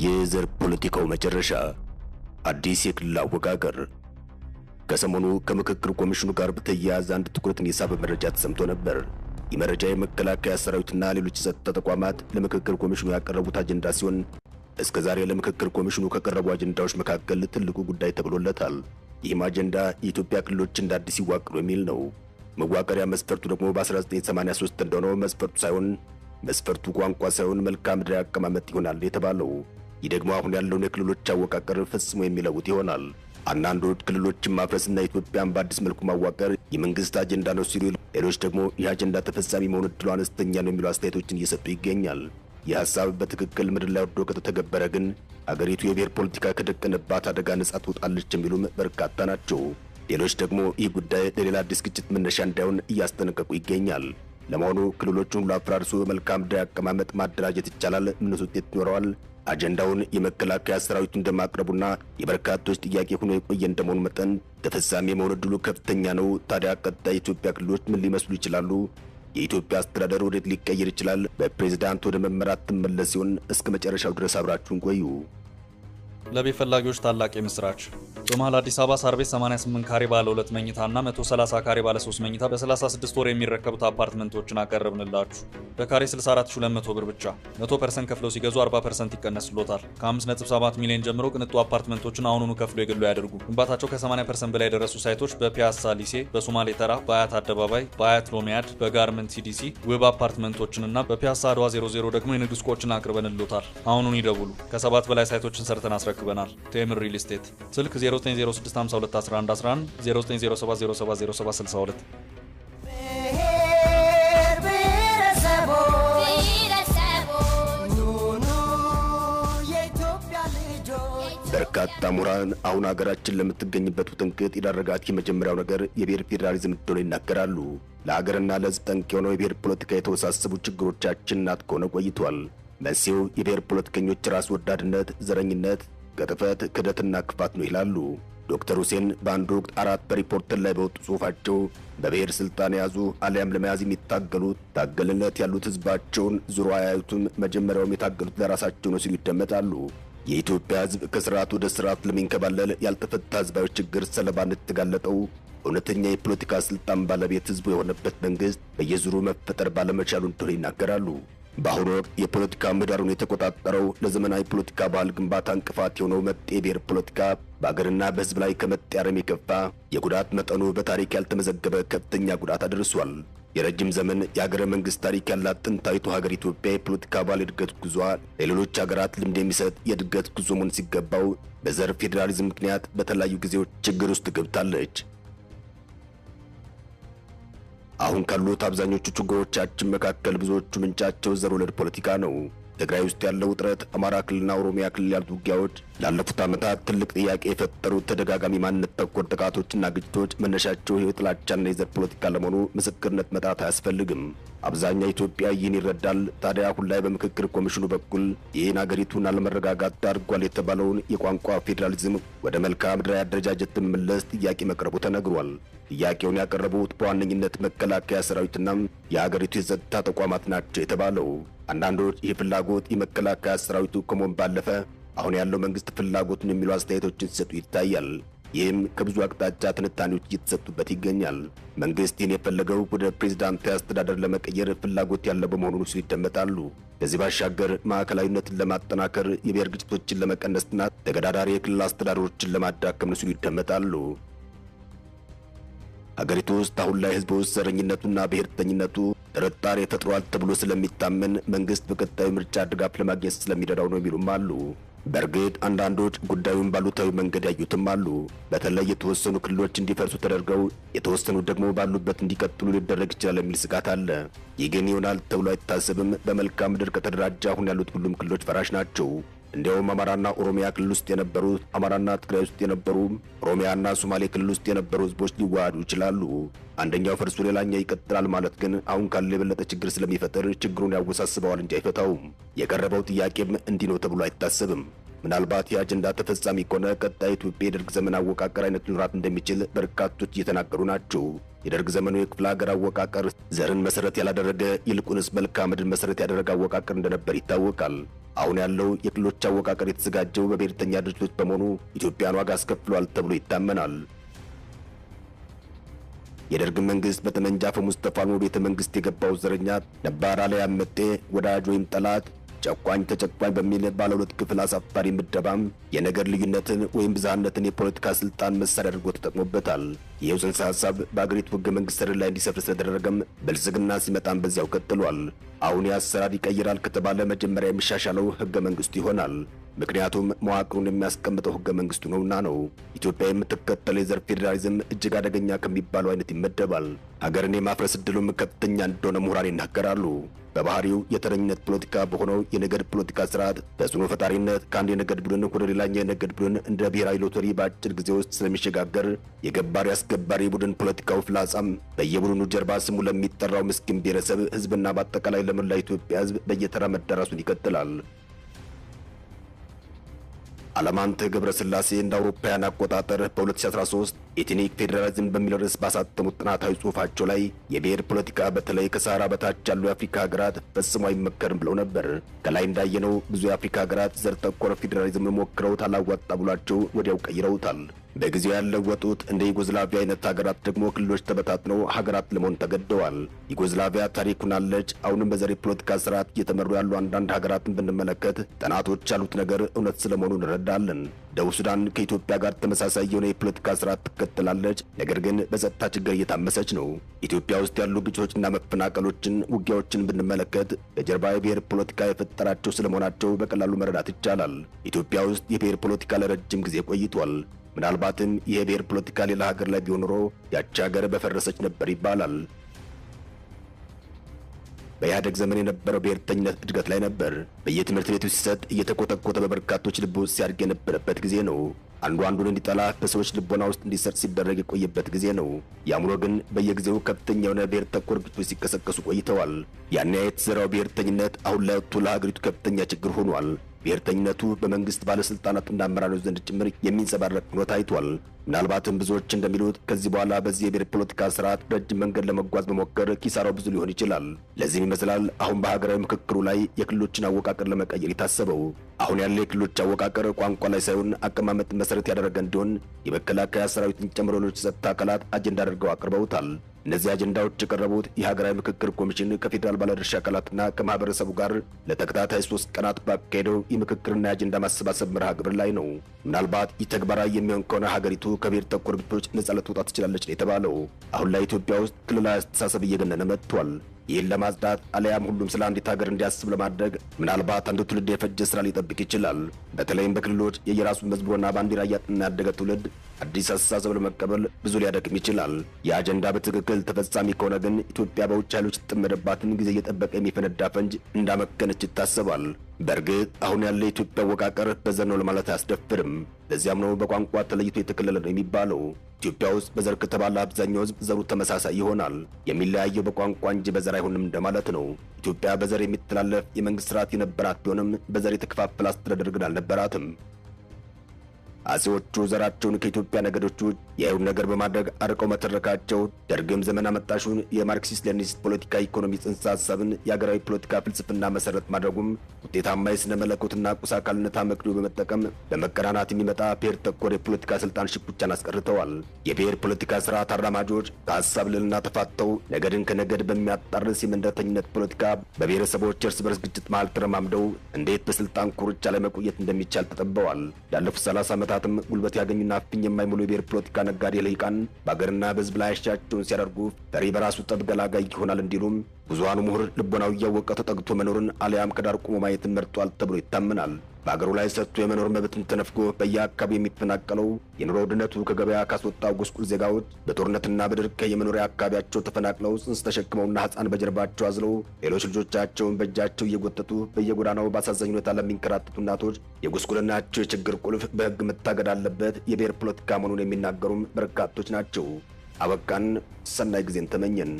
የዘር ፖለቲካው መጨረሻ አዲስ የክልል አወቃቀር። ከሰሞኑ ከምክክር ኮሚሽኑ ጋር በተያያዘ አንድ ትኩረትን የሳበ መረጃ ተሰምቶ ነበር። የመረጃ የመከላከያ ሰራዊትና ሌሎች የጸጥታ ተቋማት ለምክክር ኮሚሽኑ ያቀረቡት አጀንዳ ሲሆን እስከዛሬ ለምክክር ኮሚሽኑ ከቀረቡ አጀንዳዎች መካከል ትልቁ ጉዳይ ተብሎለታል። ይህም አጀንዳ የኢትዮጵያ ክልሎች እንደ አዲስ ይዋቀሩ የሚል ነው። መዋቀሪያ መስፈርቱ ደግሞ በ1983 እንደሆነው መስፈርቱ ሳይሆን መስፈርቱ ቋንቋ ሳይሆን መልክዓ ምድራዊ አቀማመጥ ይሆናል የተባለው። ይህ ደግሞ አሁን ያለውን የክልሎች አወቃቀር ፈጽሞ የሚለውጥ ይሆናል። አንዳንዶች ክልሎችን ማፍረስና ኢትዮጵያን በአዲስ መልኩ ማዋቀር የመንግስት አጀንዳ ነው ሲሉ፣ ሌሎች ደግሞ ይህ አጀንዳ ተፈጻሚ መሆን ዕድሉ አነስተኛ ነው የሚሉ አስተያየቶችን እየሰጡ ይገኛል። ይህ ሐሳብ በትክክል ምድር ላይ ወርዶ ከተተገበረ ግን አገሪቱ የብሔር ፖለቲካ ከደቀነባት አደጋ ነጻ ትወጣለች የሚሉም በርካታ ናቸው። ሌሎች ደግሞ ይህ ጉዳይ ለሌላ አዲስ ግጭት መነሻ እንዳይሆን እያስጠነቀቁ ይገኛል። ለመሆኑ ክልሎቹን ሁሉ አፈራርሶ መልክዓ ምድራዊ አቀማመጥ ማደራጀት ይቻላል? ምንስ ውጤት ይኖረዋል? አጀንዳውን የመከላከያ ሰራዊቱ እንደማቅረቡና የበርካቶች ጥያቄ ሆኖ የቆየ እንደመሆኑ መጠን ተፈጻሚ የመሆን ዕድሉ ከፍተኛ ነው። ታዲያ ቀጣይ የኢትዮጵያ ክልሎች ምን ሊመስሉ ይችላሉ? የኢትዮጵያ አስተዳደር ወዴት ሊቀየር ይችላል? በፕሬዝዳንት ወደ መመራት ትመለስ ሲሆን እስከ መጨረሻው ድረስ አብራችሁን ቆዩ። ለቤት ፈላጊዎች ታላቅ የምስራች! በመሃል አዲስ አበባ ሳር ቤት 88 ካሬ ባለ 2 መኝታና 130 ካሬ ባለ 3 መኝታ በ36 ወር የሚረከቡት አፓርትመንቶችን አቀረብንላችሁ። በካሬ 64200 ብር ብቻ 100% ከፍለው ሲገዙ 40% ይቀነስሎታል። ከ5.7 ሚሊዮን ጀምሮ ቅንጡ አፓርትመንቶችን አሁኑኑ ከፍሎ የግሉ ያድርጉ። ግንባታቸው ከ80% በላይ የደረሱ ሳይቶች በፒያሳ ሊሴ፣ በሶማሌ ተራ፣ በአያት አደባባይ፣ በአያት ሎሚያድ፣ በጋርመንት ሲዲሲ ውብ አፓርትመንቶችንና በፒያሳ አድዋ 00 ደግሞ የንግድ ሱቆችን አቅርበንሎታል። አሁኑን ይደውሉ። ከ7 በላይ ሳይቶችን ሰርተን አስረክበናል። ቴምር ሪል ስቴት ስልክ 0906521111 0907070762 በርካታ ምሁራን አሁን ሀገራችን ለምትገኝበት ውጥንቅጥ የዳረጋት የመጀመሪያው ነገር የብሔር ፌዴራሊዝም እንደሆነ ይናገራሉ። ለሀገርና ለሕዝብ ጠንቅ የሆነው የብሔር ፖለቲካ የተወሳሰቡ ችግሮቻችን እናት ከሆነ ቆይቷል። መንስኤው የብሔር ፖለቲከኞች ራስ ወዳድነት፣ ዘረኝነት፣ ቅጥፈት፣ ክደትና ክፋት ነው ይላሉ። ዶክተር ሁሴን በአንድ ወቅት 4 በሪፖርተር ላይ በወጡ ጽሑፋቸው በብሔር ስልጣን የያዙ አሊያም ለመያዝ የሚታገሉት ታገልነት ያሉት ህዝባቸውን ዙሮ አያዩትም፣ መጀመሪያውም የታገሉት ለራሳቸው ነው ሲሉ ይደመጣሉ። የኢትዮጵያ ህዝብ ከስርዓት ወደ ስርዓት ለሚንከባለል ያልተፈታ ህዝባዊ ችግር ሰለባነት የተጋለጠው እውነተኛ የፖለቲካ ስልጣን ባለቤት ህዝቡ የሆነበት መንግስት በየዙሩ መፈጠር ባለመቻሉ እንደሆነ ይናገራሉ። በአሁኑ ወቅት የፖለቲካ ምህዳሩን የተቆጣጠረው ለዘመናዊ ፖለቲካ ባህል ግንባታ እንቅፋት የሆነው መጤ ብሔር ፖለቲካ በአገርና በህዝብ ላይ ከመጤ አረም የከፋ የጉዳት መጠኑ በታሪክ ያልተመዘገበ ከፍተኛ ጉዳት አድርሷል። የረጅም ዘመን የአገረ መንግስት ታሪክ ያላት ጥንታዊቱ ሀገር ኢትዮጵያ የፖለቲካ ባህል እድገት ጉዟ ለሌሎች ሀገራት ልምድ የሚሰጥ የእድገት ጉዞ መሆን ሲገባው በዘር ፌዴራሊዝም ምክንያት በተለያዩ ጊዜዎች ችግር ውስጥ ገብታለች። አሁን ካሉት አብዛኞቹ ችግሮቻችን መካከል ብዙዎቹ ምንጫቸው ዘር ወለድ ፖለቲካ ነው። ትግራይ ውስጥ ያለው ውጥረት፣ አማራ ክልልና ኦሮሚያ ክልል ያሉት ውጊያዎች ላለፉት ዓመታት ትልቅ ጥያቄ የፈጠሩት ተደጋጋሚ ማንነት ተኮር ጥቃቶችና ግጭቶች መነሻቸው የጥላቻና የዘር ፖለቲካ ለመሆኑ ምስክርነት መጣት አያስፈልግም። አብዛኛው ኢትዮጵያ ይህን ይረዳል። ታዲያ አሁን ላይ በምክክር ኮሚሽኑ በኩል ይህን አገሪቱን አለመረጋጋት ዳርጓል የተባለውን የቋንቋ ፌዴራሊዝም ወደ መልክዓ ምድራዊ አደረጃጀት መመለስ ጥያቄ መቅረቡ ተነግሯል። ጥያቄውን ያቀረቡት በዋነኝነት መከላከያ ሰራዊትና የሀገሪቱ የጸጥታ ተቋማት ናቸው የተባለው። አንዳንዶች ይህ ፍላጎት የመከላከያ ሰራዊቱ ከመሆን ባለፈ አሁን ያለው መንግስት ፍላጎቱን የሚሉ አስተያየቶችን ሲሰጡ ይታያል። ይህም ከብዙ አቅጣጫ ትንታኔዎች እየተሰጡበት ይገኛል። መንግስት ይህን የፈለገው ወደ ፕሬዝዳንታዊ አስተዳደር ለመቀየር ፍላጎት ያለው በመሆኑ ሲሉ ይደመጣሉ። ከዚህ ባሻገር ማዕከላዊነትን ለማጠናከር፣ የብሔር ግጭቶችን ለመቀነስና ተገዳዳሪ የክልል አስተዳደሮችን ለማዳከም ነው ሲሉ ይደመጣሉ። ሀገሪቱ ውስጥ አሁን ላይ ህዝቡ ውስጥ ዘረኝነቱና ብሔርተኝነቱ ጥርጣሬ ፈጥሯል ተብሎ ስለሚታመን መንግስት በቀጣዩ ምርጫ ድጋፍ ለማግኘት ስለሚረዳው ነው የሚሉም አሉ። በእርግጥ አንዳንዶች ጉዳዩን ባሉታዊ መንገድ ያዩትም አሉ። በተለይ የተወሰኑ ክልሎች እንዲፈርሱ ተደርገው የተወሰኑ ደግሞ ባሉበት እንዲቀጥሉ ሊደረግ ይችላል የሚል ስጋት አለ። ይህ ግን ይሆናል ተብሎ አይታሰብም። በመልክዓ ምድር ከተደራጀ አሁን ያሉት ሁሉም ክልሎች ፈራሽ ናቸው። እንዲያውም አማራና ኦሮሚያ ክልል ውስጥ የነበሩ፣ አማራና ትግራይ ውስጥ የነበሩ፣ ኦሮሚያና ሶማሌ ክልል ውስጥ የነበሩ ህዝቦች ሊዋሃዱ ይችላሉ። አንደኛው ፈርሶ ሌላኛው ይቀጥላል ማለት ግን አሁን ካለ የበለጠ ችግር ስለሚፈጠር ችግሩን ያወሳስበዋል እንጂ አይፈታውም። የቀረበው ጥያቄም እንዲህ ነው ተብሎ አይታሰብም። ምናልባት የአጀንዳ ተፈጻሚ ከሆነ ቀጣይ ኢትዮጵያ የደርግ ዘመን አወቃቀር አይነት ሊኖራት እንደሚችል በርካቶች እየተናገሩ ናቸው። የደርግ ዘመኑ የክፍለ ሀገር አወቃቀር ዘርን መሰረት ያላደረገ ይልቁንስ መልክዓ ምድር መሰረት ያደረገ አወቃቀር እንደነበር ይታወቃል። አሁን ያለው የክልሎች አወቃቀር የተዘጋጀው በብሔርተኛ ድርጅቶች በመሆኑ ኢትዮጵያን ዋጋ አስከፍሏል ተብሎ ይታመናል። የደርግ መንግስት በጠመንጃ አፈሙዝ ተፋልሞ ቤተ መንግስት የገባው ዘረኛ ነባር አልያም መጤ ወዳጅ ወይም ጠላት ጨቋኝ ተጨቋኝ በሚል ባለ ሁለት ክፍል አሳፋሪ ምደባም የነገር ልዩነትን ወይም ብዝሃነትን የፖለቲካ ስልጣን መሳሪያ አድርጎ ተጠቅሞበታል። ይህው ጽንሰ ሐሳብ በአገሪቱ ሕገ መንግሥት ስር ላይ እንዲሰፍር ስለተደረገም ብልጽግና ሲመጣም በዚያው ቀጥሏል። አሁን የአሰራር ይቀይራል ከተባለ መጀመሪያ የሚሻሻለው ሕገ መንግሥቱ ይሆናል። ምክንያቱም መዋቅሩን የሚያስቀምጠው ሕገ መንግሥቱ ነውና ነው። ኢትዮጵያ የምትከተለው የዘር ፌዴራሊዝም እጅግ አደገኛ ከሚባለው አይነት ይመደባል። ሀገርን የማፍረስ ዕድሉም ከፍተኛ እንደሆነ ምሁራን ይናገራሉ። በባህሪው የተረኝነት ፖለቲካ በሆነው የነገድ ፖለቲካ ስርዓት ተጽዕኖ ፈጣሪነት ከአንድ የነገድ ቡድን ወደ ሌላኛው የነገድ ቡድን እንደ ብሔራዊ ሎተሪ በአጭር ጊዜ ውስጥ ስለሚሸጋገር የገባሪ አስገባሪ ቡድን ፖለቲካው ፍላጻም በየቡድኑ ጀርባ ስሙ ለሚጠራው ምስኪን ብሔረሰብ ህዝብና በአጠቃላይ ለመላ ኢትዮጵያ ህዝብ በየተራ መዳረሱን ይቀጥላል። አለማንተ ገብረስላሴ እንደ አውሮፓውያን አቆጣጠር በ2013 ኤትኒክ ፌዴራሊዝም በሚል ርዕስ ባሳተሙት ጥናታዊ ጽሑፋቸው ላይ የብሔር ፖለቲካ በተለይ ከሰሃራ በታች ያሉ የአፍሪካ ሀገራት ፈጽሞ አይመከርም ብለው ነበር። ከላይ እንዳየነው ብዙ የአፍሪካ ሀገራት ዘር ተኮር ፌዴራሊዝም ሞክረውት አላዋጣ ብሏቸው ወዲያው ቀይረውታል። በጊዜው ያለወጡት እንደ ዩጎዝላቪያ አይነት ሀገራት ደግሞ ክልሎች ተበታትነው ሀገራት ለመሆን ተገደዋል። ዩጎዝላቪያ ታሪኩን አለች። አሁንም በዘር ፖለቲካ ስርዓት እየተመሩ ያሉ አንዳንድ ሀገራትን ብንመለከት ጥናቶች ያሉት ነገር እውነት ስለመሆኑ እንረዳለን። ደቡብ ሱዳን ከኢትዮጵያ ጋር ተመሳሳይ የሆነ የፖለቲካ ስርዓት ትከተላለች፣ ነገር ግን በጸጥታ ችግር እየታመሰች ነው። ኢትዮጵያ ውስጥ ያሉ ግጭቶችና መፈናቀሎችን፣ ውጊያዎችን ብንመለከት በጀርባ የብሔር ፖለቲካ የፈጠራቸው ስለመሆናቸው በቀላሉ መረዳት ይቻላል። ኢትዮጵያ ውስጥ የብሔር ፖለቲካ ለረጅም ጊዜ ቆይቷል። ምናልባትም የብሔር ፖለቲካ ሌላ ሀገር ላይ ቢሆን ኖሮ ያቺ ሀገር በፈረሰች ነበር ይባላል። በኢህአደግ ዘመን የነበረው ብሔርተኝነት እድገት ላይ ነበር። በየትምህርት ቤቱ ሲሰጥ እየተኮተኮተ በበርካቶች ልብ ውስጥ ሲያድግ የነበረበት ጊዜ ነው። አንዱ አንዱን እንዲጠላ በሰዎች ልቦና ውስጥ እንዲሰርጽ ሲደረግ የቆየበት ጊዜ ነው። ያም ሆኖ ግን በየጊዜው ከፍተኛ የሆነ ብሔር ተኮር ግጭቶች ሲቀሰቀሱ ቆይተዋል። ያን የተዘራው ብሔርተኝነት አሁን ላይ ወጥቶ ለሀገሪቱ ከፍተኛ ችግር ሆኗል። ብሔርተኝነቱ በመንግስት ባለስልጣናትና አመራሮች ዘንድ ጭምር የሚንጸባረቅ ሆኖ ታይቷል። ምናልባትም ብዙዎች እንደሚሉት ከዚህ በኋላ በዚህ የብሔር ፖለቲካ ስርዓት ረጅም መንገድ ለመጓዝ መሞከር ኪሳራው ብዙ ሊሆን ይችላል። ለዚህም ይመስላል አሁን በሀገራዊ ምክክሩ ላይ የክልሎችን አወቃቀር ለመቀየር የታሰበው። አሁን ያለ የክልሎች አወቃቀር ቋንቋ ላይ ሳይሆን አቀማመጥ መሰረት ያደረገ እንዲሆን የመከላከያ ሰራዊትን ጨምሮ ሌሎች ጸጥታ አካላት አጀንዳ አድርገው አቅርበውታል። እነዚህ አጀንዳዎች የቀረቡት የሀገራዊ ምክክር ኮሚሽን ከፌዴራል ባለድርሻ አካላትና ከማህበረሰቡ ጋር ለተከታታይ 3 ቀናት ባካሄደው የምክክርና የአጀንዳ ማሰባሰብ መርሃ ግብር ላይ ነው። ምናልባት ይህ ተግባራዊ የሚሆን ከሆነ ሀገሪቱ ከብሔር ተኮር ግጭቶች ነጻ ልትወጣ ትችላለች ነው የተባለው። አሁን ላይ ኢትዮጵያ ውስጥ ክልላዊ አስተሳሰብ እየገነነ መጥቷል። ይህን ለማጽዳት አለያም ሁሉም ስለ አንዲት ሀገር እንዲያስብ ለማድረግ ምናልባት አንድ ትውልድ የፈጀ ስራ ሊጠብቅ ይችላል። በተለይም በክልሎች የየራሱን መዝሙርና ባንዲራ እያጠና ያደገ ትውልድ አዲስ አስተሳሰብ ለመቀበል ብዙ ሊያደክም ይችላል። የአጀንዳ በትክክል ተፈጻሚ ከሆነ ግን ኢትዮጵያ በውጭ ኃይሎች የተጠመደባትን ጊዜ እየጠበቀ የሚፈነዳ ፈንጅ እንዳመከነች ይታሰባል። በእርግጥ አሁን ያለ የኢትዮጵያ አወቃቀር በዘር ነው ለማለት አያስደፍርም። ለዚያም ነው በቋንቋ ተለይቶ የተከለለ ነው የሚባለው። ኢትዮጵያ ውስጥ በዘር ከተባለ አብዛኛው ሕዝብ ዘሩ ተመሳሳይ ይሆናል። የሚለያየው በቋንቋ እንጂ በዘር አይሆንም እንደማለት ነው። ኢትዮጵያ በዘር የሚተላለፍ የመንግስት ስርዓት የነበራት ቢሆንም በዘር የተከፋፈለ አስተዳደር ግን አልነበራትም። አጼዎቹ ዘራቸውን ከኢትዮጵያ ነገዶች ውጭ የአይሁድ ነገር በማድረግ አርቀው መተረካቸው ደርግም ዘመን አመጣሹን የማርክሲስት ሌኒኒስት ፖለቲካ ኢኮኖሚ ጽንሰ ሐሳብን የሀገራዊ ፖለቲካ ፍልስፍና መሰረት ማድረጉም ውጤታማ የስነ መለኮትና ቁስ አካልነት አመክንዮ በመጠቀም በመቀናናት የሚመጣ ብሔር ተኮር የፖለቲካ ስልጣን ሽኩቻን አስቀርተዋል። የብሔር ፖለቲካ ስርዓት አራማጆች ከሀሳብ ልዕልና ተፋተው ነገድን ከነገድ በሚያጣርስ የመንደርተኝነት ፖለቲካ በብሔረሰቦች እርስ በርስ ግጭት መሃል ተረማምደው እንዴት በስልጣን ኮርቻ ላይ መቆየት እንደሚቻል ተጠበዋል። ላለፉት 30 ዓመታትም ጉልበት ያገኙና አፍኝ የማይሞሉ የብሔር ፖለቲካ ነጋዴ ልሂቃን በአገርና በሕዝብ ላይ አሻቸውን ሲያደርጉ ፈሪ በራሱ ጠብ ገላጋይ ይሆናል እንዲሉም ብዙሃኑ ምሁር ልቦናው እያወቀ ተጠግቶ መኖርን አለያም ከዳር ቆሞ ማየትን መርጧል ተብሎ ይታመናል። በአገሩ ላይ ሰጥቶ የመኖር መብትን ተነፍጎ በየአካባቢው የሚፈናቀለው የኑሮ ውድነቱ ከገበያ ካስወጣው ጉስቁል ዜጋዎች በጦርነትና በድርቅ የመኖሪያ አካባቢያቸው ተፈናቅለው ጽንስ ተሸክመውና ሕፃን በጀርባቸው አዝለው ሌሎች ልጆቻቸውን በእጃቸው እየጎተቱ በየጎዳናው በአሳዛኝ ሁኔታ ለሚንከራተቱ እናቶች የጉስቁልናቸው የችግር ቁልፍ በሕግ መታገድ አለበት የብሔር ፖለቲካ መሆኑን የሚናገሩም በርካቶች ናቸው። አበቃን። ሰናይ ጊዜን ተመኘን።